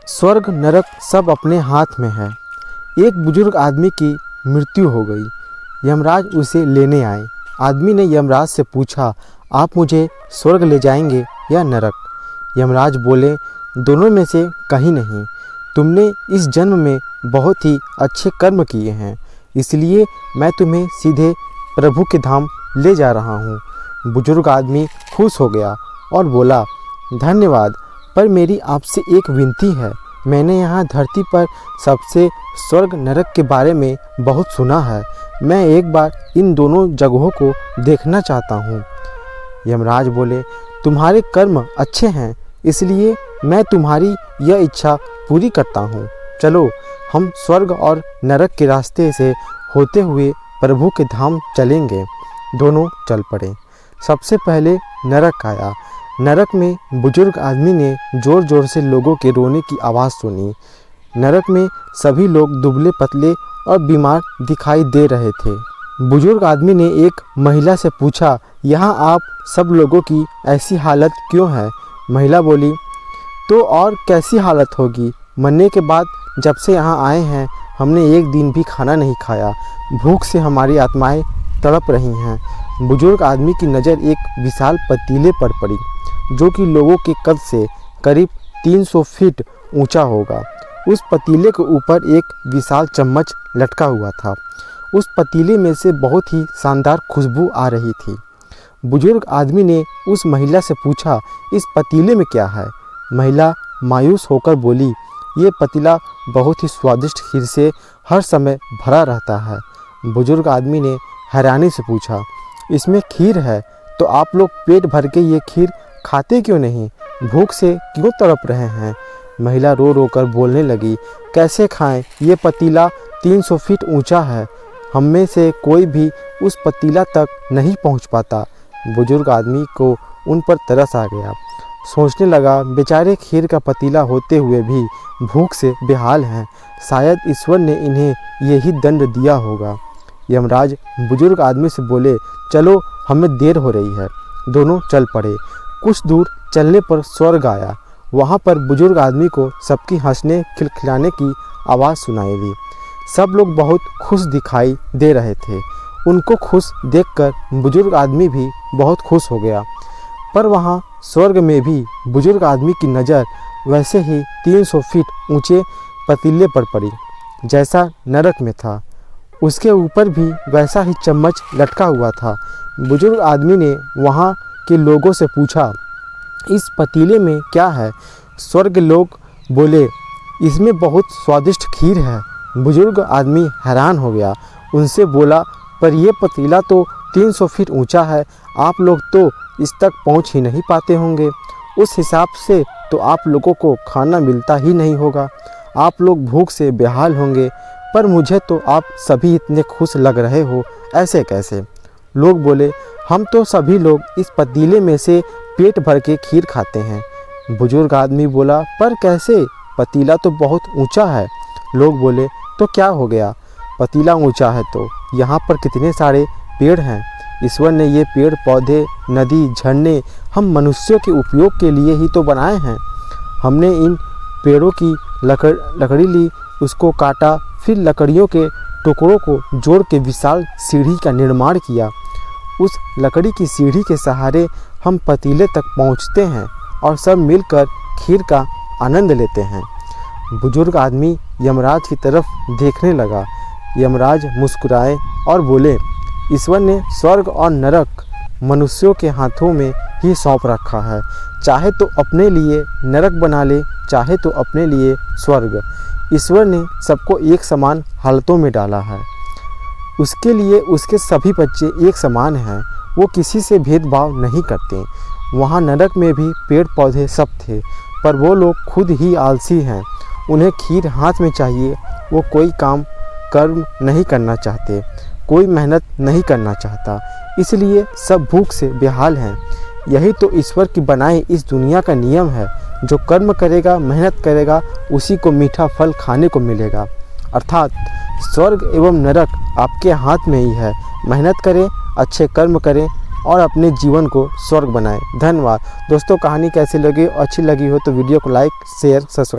स्वर्ग नरक सब अपने हाथ में है। एक बुजुर्ग आदमी की मृत्यु हो गई। यमराज उसे लेने आए। आदमी ने यमराज से पूछा, आप मुझे स्वर्ग ले जाएंगे या नरक? यमराज बोले, दोनों में से कहीं नहीं। तुमने इस जन्म में बहुत ही अच्छे कर्म किए हैं, इसलिए मैं तुम्हें सीधे प्रभु के धाम ले जा रहा हूँ। बुजुर्ग आदमी खुश हो गया और बोला, धन्यवाद, पर मेरी आपसे एक विनती है। मैंने यहाँ धरती पर सबसे स्वर्ग नरक के बारे में बहुत सुना है। मैं एक बार इन दोनों जगहों को देखना चाहता हूँ। यमराज बोले, तुम्हारे कर्म अच्छे हैं, इसलिए मैं तुम्हारी यह इच्छा पूरी करता हूँ। चलो, हम स्वर्ग और नरक के रास्ते से होते हुए प्रभु के धाम चलेंगे। दोनों चल पड़े। सबसे पहले नरक आया। नरक में बुजुर्ग आदमी ने ज़ोर ज़ोर से लोगों के रोने की आवाज़ सुनी। नरक में सभी लोग दुबले पतले और बीमार दिखाई दे रहे थे। बुजुर्ग आदमी ने एक महिला से पूछा, यहाँ आप सब लोगों की ऐसी हालत क्यों है? महिला बोली, तो और कैसी हालत होगी? मरने के बाद जब से यहाँ आए हैं, हमने एक दिन भी खाना नहीं खाया। भूख से हमारी आत्माएं तड़प रही हैं। बुजुर्ग आदमी की नज़र एक विशाल पतीले पर पड़ी, जो कि लोगों के कद से करीब 300 फीट ऊंचा होगा। उस पतीले के ऊपर एक विशाल चम्मच लटका हुआ था। उस पतीले में से बहुत ही शानदार खुशबू आ रही थी। बुजुर्ग आदमी ने उस महिला से पूछा, इस पतीले में क्या है? महिला मायूस होकर बोली, ये पतीला बहुत ही स्वादिष्ट खीर से हर समय भरा रहता है। बुजुर्ग आदमी ने हैरानी से पूछा, इसमें खीर है तो आप लोग पेट भर के ये खीर खाते क्यों नहीं? भूख से क्यों तड़प रहे हैं? महिला रो रो कर बोलने लगी, कैसे खाएं? ये पतीला 300 फीट ऊंचा है। हम में से कोई भी उस पतीला तक नहीं पहुंच पाता। बुजुर्ग आदमी को उन पर तरस आ गया। सोचने लगा, बेचारे खीर का पतीला होते हुए भी भूख से बेहाल हैं। शायद ईश्वर ने इन्हें यही दंड दिया होगा। यमराज बुजुर्ग आदमी से बोले, चलो, हमें देर हो रही है। दोनों चल पड़े। कुछ दूर चलने पर स्वर्ग आया। वहाँ पर बुजुर्ग आदमी को सबकी हंसने खिलखिलाने की आवाज़ सुनाई दी। सब लोग बहुत खुश दिखाई दे रहे थे। उनको खुश देखकर बुजुर्ग आदमी भी बहुत खुश हो गया। पर वहाँ स्वर्ग में भी बुजुर्ग आदमी की नज़र वैसे ही 300 फीट ऊंचे पतीले पर पड़ी, जैसा नरक में था। उसके ऊपर भी वैसा ही चम्मच लटका हुआ था। बुजुर्ग आदमी ने वहाँ के लोगों से पूछा, इस पतीले में क्या है? स्वर्ग लोग बोले, इसमें बहुत स्वादिष्ट खीर है। बुजुर्ग आदमी हैरान हो गया। उनसे बोला, पर यह पतीला तो 300 फीट ऊंचा है। आप लोग तो इस तक पहुंच ही नहीं पाते होंगे। उस हिसाब से तो आप लोगों को खाना मिलता ही नहीं होगा। आप लोग भूख से बेहाल होंगे। पर मुझे तो आप सभी इतने खुश लग रहे हो, ऐसे कैसे? लोग बोले, हम तो सभी लोग इस पतीले में से पेट भर के खीर खाते हैं। बुजुर्ग आदमी बोला, पर कैसे? पतीला तो बहुत ऊंचा है। लोग बोले, तो क्या हो गया? पतीला ऊंचा है तो यहाँ पर कितने सारे पेड़ हैं। ईश्वर ने ये पेड़ पौधे, नदी, झरने हम मनुष्यों के उपयोग के लिए ही तो बनाए हैं। हमने इन पेड़ों की लकड़ी ली, उसको काटा, फिर लकड़ियों के टुकड़ों को जोड़ के विशाल सीढ़ी का निर्माण किया। उस लकड़ी की सीढ़ी के सहारे हम पतीले तक पहुंचते हैं और सब मिलकर खीर का आनंद लेते हैं। बुजुर्ग आदमी यमराज की तरफ देखने लगा। यमराज मुस्कुराए और बोले, ईश्वर ने स्वर्ग और नरक मनुष्यों के हाथों में ही सौंप रखा है। चाहे तो अपने लिए नरक बना ले, चाहे तो अपने लिए स्वर्ग। ईश्वर ने सबको एक समान हालतों में डाला है। उसके लिए उसके सभी बच्चे एक समान हैं। वो किसी से भेदभाव नहीं करते। वहाँ नरक में भी पेड़ पौधे सब थे, पर वो लोग खुद ही आलसी हैं। उन्हें खीर हाथ में चाहिए। वो कोई कर्म नहीं करना चाहते, कोई मेहनत नहीं करना चाहता, इसलिए सब भूख से बेहाल हैं। यही तो ईश्वर की बनाई इस दुनिया का नियम है। जो कर्म करेगा, मेहनत करेगा, उसी को मीठा फल खाने को मिलेगा। अर्थात स्वर्ग एवं नरक आपके हाथ में ही है। मेहनत करें, अच्छे कर्म करें और अपने जीवन को स्वर्ग बनाएं। धन्यवाद दोस्तों। कहानी कैसी लगी? अच्छी लगी हो तो वीडियो को लाइक, शेयर, सब्सक्राइब